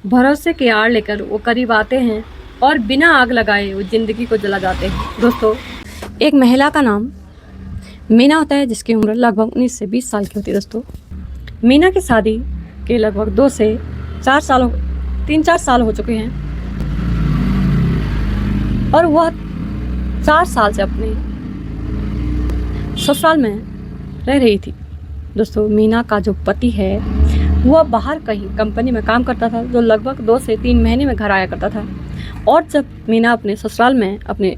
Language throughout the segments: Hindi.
भरोसे की आड़ लेकर वो करीब आते हैं और बिना आग लगाए वो ज़िंदगी को जला जाते हैं। दोस्तों, एक महिला का नाम मीना होता है जिसकी उम्र लगभग 19 से 20 साल की होती है। दोस्तों, मीना की शादी के लगभग 2 से 4 साल 3-4 साल हो चुके हैं और वह 4 साल से अपने ससुराल में रह रही थी। दोस्तों, मीना का जो पति है वह बाहर कहीं कंपनी में काम करता था, जो लगभग 2 से 3 महीने में घर आया करता था। और जब मीना अपने ससुराल में अपने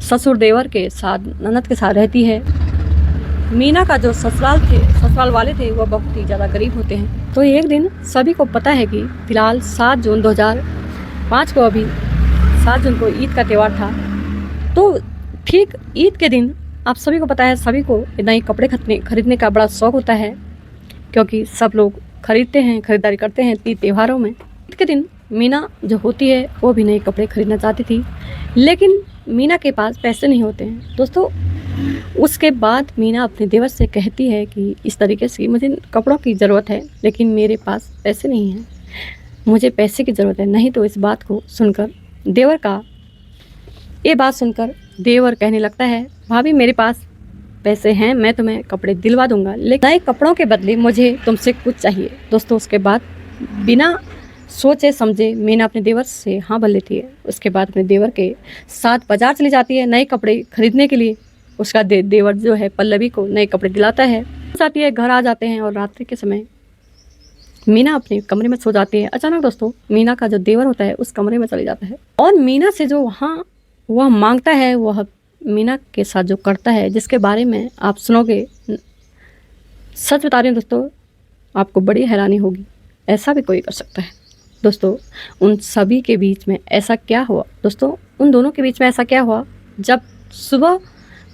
ससुर देवर के साथ, ननद के साथ रहती है, मीना का जो ससुराल वाले थे वह बहुत ही ज़्यादा गरीब होते हैं। तो एक दिन सभी को पता है कि फिलहाल 7 जून 2005 को, अभी 7 जून को ईद का त्यौहार था। तो ठीक ईद के दिन आप सभी को पता है, सभी को नए कपड़े खरीदने का बड़ा शौक़ होता है, क्योंकि सब लोग खरीदारी करते हैं तीज त्योहारों में। ईद के दिन मीना जो होती है वो भी नए कपड़े खरीदना चाहती थी, लेकिन मीना के पास पैसे नहीं होते हैं। दोस्तों, उसके बाद मीना अपने देवर से कहती है कि इस तरीके से मुझे कपड़ों की ज़रूरत है, लेकिन मेरे पास पैसे नहीं हैं, मुझे पैसे की ज़रूरत है। नहीं तो इस बात को सुनकर ये बात सुनकर देवर कहने लगता है, भाभी मेरे पास पैसे हैं, मैं तुम्हें कपड़े दिलवा दूंगा, लेकिन नए कपड़ों के बदले मुझे तुमसे कुछ चाहिए। दोस्तों, उसके बाद बिना सोचे समझे मीना अपने देवर से हाँ बोल लेती है। उसके बाद अपने देवर के साथ बाजार चली जाती है नए कपड़े खरीदने के लिए। उसका देवर जो है पल्लवी को नए कपड़े दिलाता है। जाती है, घर आ जाते हैं और रात्रि के समय मीना अपने कमरे में सो जाती है। अचानक दोस्तों, मीना का जो देवर होता है उस कमरे में चले जाता है और मीना से जो वह मांगता है, वह मीना के साथ जो करता है, जिसके बारे में आप सुनोगे, सच बता रही हूँ दोस्तों, आपको बड़ी हैरानी होगी। ऐसा भी कोई कर सकता है। दोस्तों, उन सभी के बीच में ऐसा क्या हुआ? दोस्तों, उन दोनों के बीच में ऐसा क्या हुआ, जब सुबह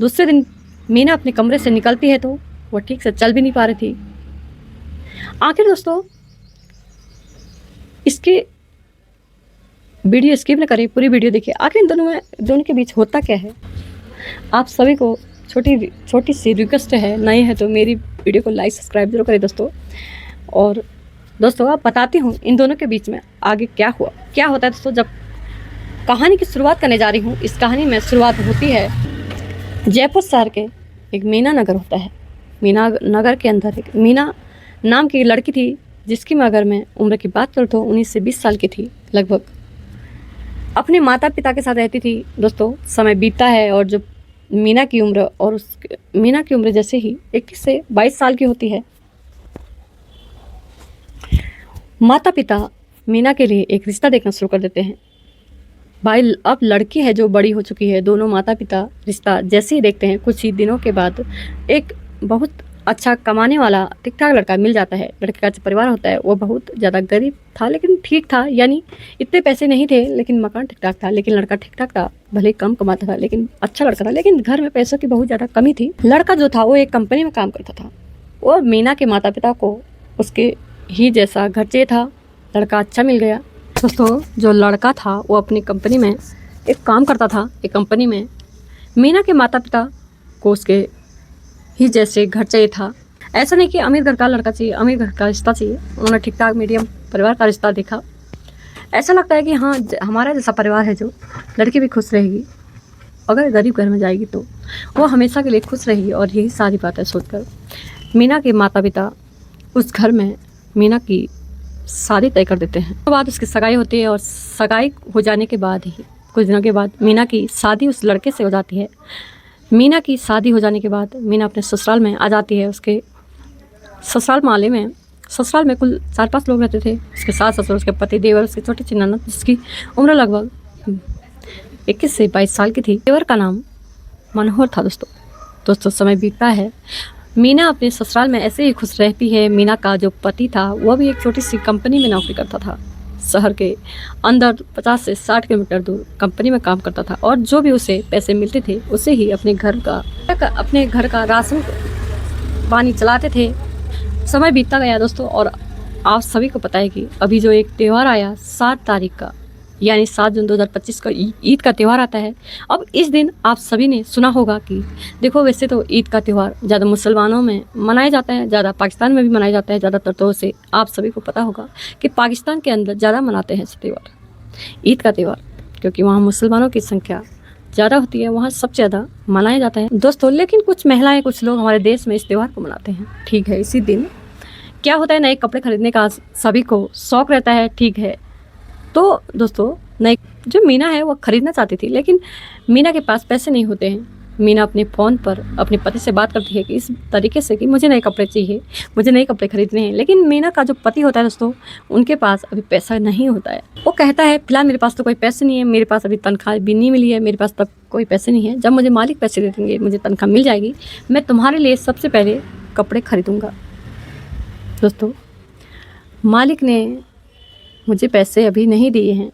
दूसरे दिन मीना अपने कमरे से निकलती है तो वह ठीक से चल भी नहीं पा रही थी। आखिर दोस्तों, इसके वीडियो स्किप न करें, पूरी वीडियो देखिए। आखिर इन दोनों के बीच होता क्या है? आप सभी को छोटी सी रिक्वेस्ट है, नए हैं तो मेरी वीडियो को लाइक सब्सक्राइब जरूर करें दोस्तों। और दोस्तों, आप बताती हूँ इन दोनों के बीच में आगे क्या होता है। दोस्तों, जब कहानी की शुरुआत करने जा रही हूँ, इस कहानी में शुरुआत होती है जयपुर शहर के एक मीना नगर होता है। मीना नगर के अंदर एक मीना नाम की लड़की थी, जिसकी मैं अगर मैं उम्र की बात करूँ तो 19 से 20 साल की थी लगभग। अपने माता पिता के साथ रहती थी। दोस्तों, समय बीतता है और जो मीना की उम्र जैसे ही 21 से 22 साल की होती है, माता पिता मीना के लिए एक रिश्ता देखना शुरू कर देते हैं। भाई, अब लड़की है जो बड़ी हो चुकी है। दोनों माता पिता रिश्ता जैसे ही देखते हैं, कुछ ही दिनों के बाद एक बहुत अच्छा कमाने वाला ठीक ठाक लड़का मिल जाता है। लड़के का जो परिवार होता है वो बहुत ज़्यादा गरीब था, लेकिन ठीक था, यानी इतने पैसे नहीं थे, लेकिन मकान ठीक ठाक था, लेकिन लड़का ठीक ठाक था। भले कम कमाता था लेकिन अच्छा लड़का था, लेकिन घर में पैसों की बहुत ज़्यादा कमी थी। लड़का जो था वो एक कंपनी में काम करता था और मीना के माता पिता को उसके ही जैसा घर चाहिए था। लड़का अच्छा मिल गया। दोस्तों, जो लड़का था वो अपनी कंपनी में एक काम करता था। एक कंपनी में मीना के माता पिता को उसके ही जैसे घर चाहिए था। ऐसा नहीं कि अमीर घर का लड़का चाहिए, अमीर घर का रिश्ता चाहिए। उन्होंने ठीक ठाक मीडियम परिवार का रिश्ता देखा। ऐसा लगता है कि हाँ, हमारा जैसा परिवार है, जो लड़की भी खुश रहेगी, अगर गरीब घर में जाएगी तो वो हमेशा के लिए खुश रहेगी। और यही सारी बात है सोचकर मीना के माता पिता उस घर में मीना की शादी तय कर देते हैं। उसके बाद उसकी सगाई होती है और सगाई हो जाने के बाद ही कुछ दिनों के बाद मीना की शादी उस लड़के से हो जाती है। मीना की शादी हो जाने के बाद मीना अपने ससुराल में आ जाती है। उसके ससुराल ससुराल में कुल 4-5 लोग रहते थे। उसके सास ससुर, उसके पति देवर, उसकी छोटी सी ननद, जिसकी उम्र लगभग 21 से 22 साल की थी। देवर का नाम मनोहर था। दोस्तों, समय बीतता है। मीना अपने ससुराल में ऐसे ही खुश रहती है। मीना का जो पति था वह भी एक छोटी सी कंपनी में नौकरी करता था। शहर के अंदर 50 से 60 किलोमीटर दूर कंपनी में काम करता था और जो भी उसे पैसे मिलते थे उसे ही अपने घर का राशन पानी चलाते थे। समय बीतता गया दोस्तों, और आप सभी को पता है कि अभी जो एक त्यौहार आया 7 तारीख का, यानी 7 जून 2025 का ईद का त्यौहार आता है। अब इस दिन आप सभी ने सुना होगा कि देखो, वैसे तो ईद का त्यौहार ज़्यादा मुसलमानों में मनाया जाता है, ज़्यादा पाकिस्तान में भी मनाया जाता है ज़्यादातर। तो से आप सभी को पता होगा कि पाकिस्तान के अंदर ज़्यादा मनाते हैं इस त्यौहार, ईद का त्यौहार, क्योंकि वहाँ मुसलमानों की संख्या ज़्यादा होती है, वहाँ सबसे ज़्यादा मनाया जाता है दोस्तों। लेकिन कुछ महिलाएं, कुछ लोग हमारे देश में इस त्यौहार को मनाते हैं। ठीक है, इसी दिन क्या होता है, नए कपड़े खरीदने का सभी को शौक़ रहता है। ठीक है, तो दोस्तों नई जो मीना है वो खरीदना चाहती थी, लेकिन मीना के पास पैसे नहीं होते हैं। मीना अपने फ़ोन पर अपने पति से बात करती है कि इस तरीके से कि मुझे नए कपड़े चाहिए, मुझे नए कपड़े खरीदने हैं। लेकिन मीना का जो पति होता है दोस्तों, उनके पास अभी पैसा नहीं होता है। वो कहता है फिलहाल मेरे पास तो कोई पैसे नहीं है, मेरे पास अभी तनख्वाह भी नहीं मिली है, मेरे पास तब कोई पैसे नहीं है। जब मुझे मालिक पैसे दे देंगे, मुझे तनख्वाह मिल जाएगी, मैं तुम्हारे लिए सबसे पहले कपड़े खरीदूँगा। दोस्तों, मालिक ने मुझे पैसे अभी नहीं दिए हैं,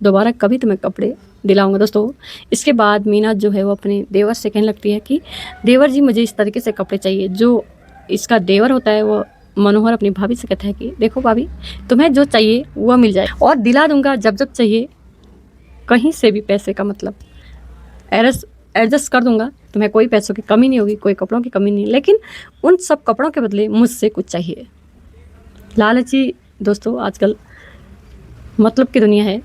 दोबारा कभी तुम्हें कपड़े दिलाऊंगा। दोस्तों, इसके बाद मीना जो है वो अपने देवर से कहने लगती है कि देवर जी, मुझे इस तरीके से कपड़े चाहिए। जो इसका देवर होता है वो मनोहर अपनी भाभी से कहता है कि देखो भाभी, तुम्हें जो चाहिए वो मिल जाए और दिला दूंगा जब जब चाहिए, कहीं से भी पैसे का मतलब एडजस्ट कर दूंगा, तुम्हें कोई पैसों की कमी नहीं होगी, कोई कपड़ों की कमी नहीं। लेकिन उन सब कपड़ों के बदले मुझसे कुछ चाहिए। लालची दोस्तों आजकल मतलब की दुनिया है।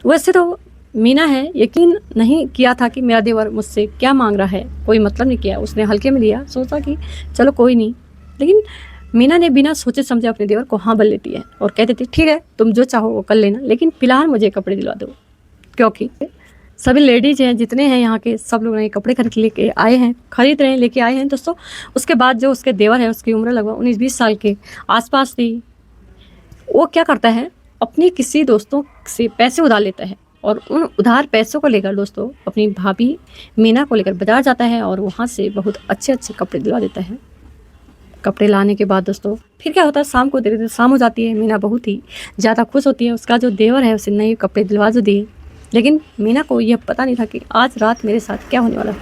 वैसे तो मीना है यकीन नहीं किया था कि मेरा देवर मुझसे क्या मांग रहा है, कोई मतलब नहीं किया, उसने हल्के में लिया, सोचा कि चलो कोई नहीं। लेकिन मीना ने बिना सोचे समझे अपने देवर को हाँ बोल लेती है और कह देती ठीक है, तुम जो चाहो वो कर लेना, लेकिन फ़िलहाल मुझे कपड़े दिलवा दो। क्योंकि सभी लेडीज़ हैं जितने हैं यहाँ के, सब लोग नए कपड़े खरीद लेके आए हैं, खरीद रहे हैं, लेके आए हैं दोस्तों। उसके बाद जो उसके देवर है, उसकी उम्र लगभग 19-20 साल के आसपास थी। वो क्या करता है, अपने किसी दोस्तों से पैसे उधार लेता है और उन उधार पैसों को लेकर दोस्तों अपनी भाभी मीना को लेकर बाजार जाता है और वहाँ से बहुत अच्छे अच्छे कपड़े दिलवा देता है। कपड़े लाने के बाद दोस्तों फिर क्या होता है, शाम को धीरे धीरे शाम हो जाती है। मीना बहुत ही ज़्यादा खुश होती है, उसका जो देवर है उसे नए कपड़े दिलवा जो दिए। लेकिन मीना को यह पता नहीं था कि आज रात मेरे साथ क्या होने वाला है।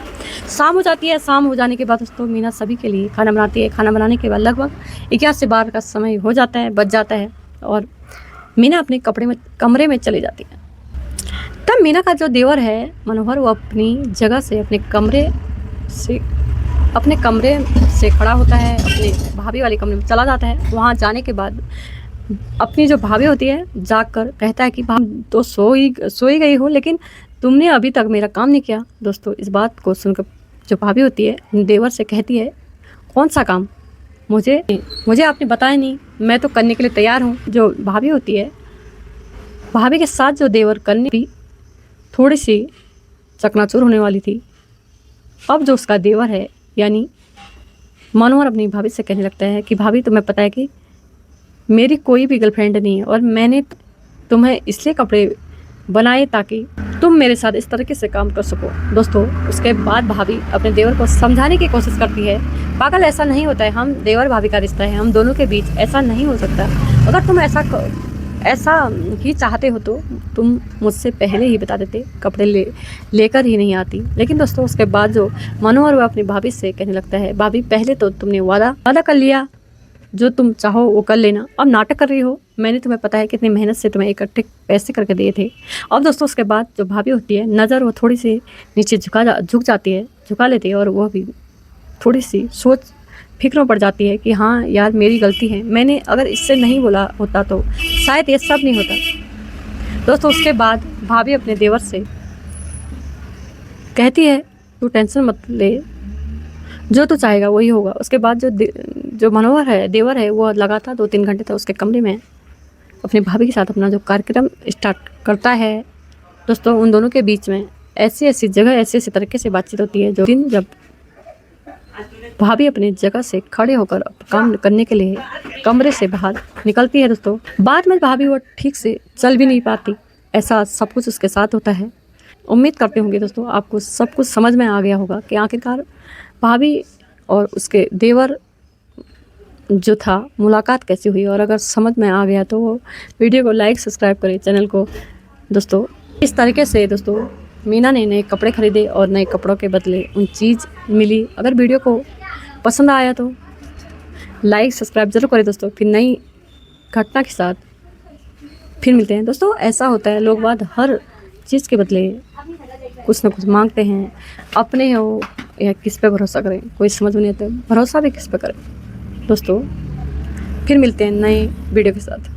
शाम हो जाती है, शाम हो जाने के बाद दोस्तों मीना सभी के लिए खाना बनाती है। खाना बनाने के बाद लगभग 11 से 12 का समय हो जाता है, बच जाता है और मीना अपने कमरे में चली जाती है। तब मीना का जो देवर है मनोहर, वो अपनी जगह से अपने कमरे से खड़ा होता है, अपने भाभी वाले कमरे में चला जाता है। वहाँ जाने के बाद अपनी जो भाभी होती है जाकर कहता है कि भाभी तो सो ही गई हो, लेकिन तुमने अभी तक मेरा काम नहीं किया। दोस्तों, इस बात को सुनकर जो भाभी होती है देवर से कहती है कौन सा काम, मुझे आपने बताया नहीं, मैं तो करने के लिए तैयार हूँ। जो भाभी होती है, भाभी के साथ जो देवर करने भी थोड़ी सी चकनाचूर होने वाली थी। अब जो उसका देवर है यानी मनोहर अपनी भाभी से कहने लगता है कि भाभी, तुम्हें पता है कि मेरी कोई भी गर्लफ्रेंड नहीं है और मैंने तुम्हें इसलिए कपड़े बनाए ताकि तुम मेरे साथ इस तरीके से काम कर सको। दोस्तों, उसके बाद भाभी अपने देवर को समझाने की कोशिश करती है, पागल ऐसा नहीं होता है, हम देवर भाभी का रिश्ता है, हम दोनों के बीच ऐसा नहीं हो सकता। अगर तुम ऐसा ही चाहते हो तो तुम मुझसे पहले ही बता देते, कपड़े लेकर ही नहीं आती। लेकिन दोस्तों, उसके बाद जो मनोहर वो अपनी भाभी से कहने लगता है, भाभी पहले तो तुमने वादा कर लिया, जो तुम चाहो वो कर लेना, अब नाटक कर रही हो। मैंने तुम्हें पता है कितनी मेहनत से तुम्हें इकट्ठे पैसे करके दिए थे। अब दोस्तों, उसके बाद जो भाभी होती है नज़र वो थोड़ी सी नीचे झुका लेती है और वो भी थोड़ी सी सोच फिक्रों पड़ जाती है कि हाँ यार, मेरी गलती है, मैंने अगर इससे नहीं बोला होता तो शायद ये सब नहीं होता। दोस्तों, उसके बाद भाभी अपने देवर से कहती है तू टेंशन मत ले, जो तू चाहेगा वही होगा। उसके बाद जो मनोहर है, देवर है, वो लगातार 2-3 घंटे तक उसके कमरे में अपनी भाभी के साथ अपना जो कार्यक्रम स्टार्ट करता है। दोस्तों, उन दोनों के बीच में ऐसी जगह ऐसे तरीके से बातचीत होती है। जो दिन जब भाभी अपनी जगह से खड़े होकर काम करने के लिए कमरे से बाहर निकलती है दोस्तों, बाद में भाभी वो ठीक से चल भी नहीं पाती। ऐसा सब कुछ उसके साथ होता है। उम्मीद करते होंगे दोस्तों आपको सब कुछ समझ में आ गया होगा कि आखिरकार भाभी और उसके देवर जो था मुलाकात कैसी हुई। और अगर समझ में आ गया तो वो वीडियो को लाइक सब्सक्राइब करें, चैनल को। दोस्तों, इस तरीके से दोस्तों मीना ने नए कपड़े खरीदे और नए कपड़ों के बदले उन चीज़ मिली। अगर वीडियो को पसंद आया तो लाइक सब्सक्राइब जरूर करें दोस्तों। फिर नई घटना के साथ फिर मिलते हैं दोस्तों। ऐसा होता है, लोग बात हर चीज़ के बदले कुछ ना कुछ मांगते हैं। अपने हो या किस पे भरोसा करें, कोई समझ में नहीं आता। भरोसा भी किस पे करें दोस्तों। फिर मिलते हैं नए वीडियो के साथ।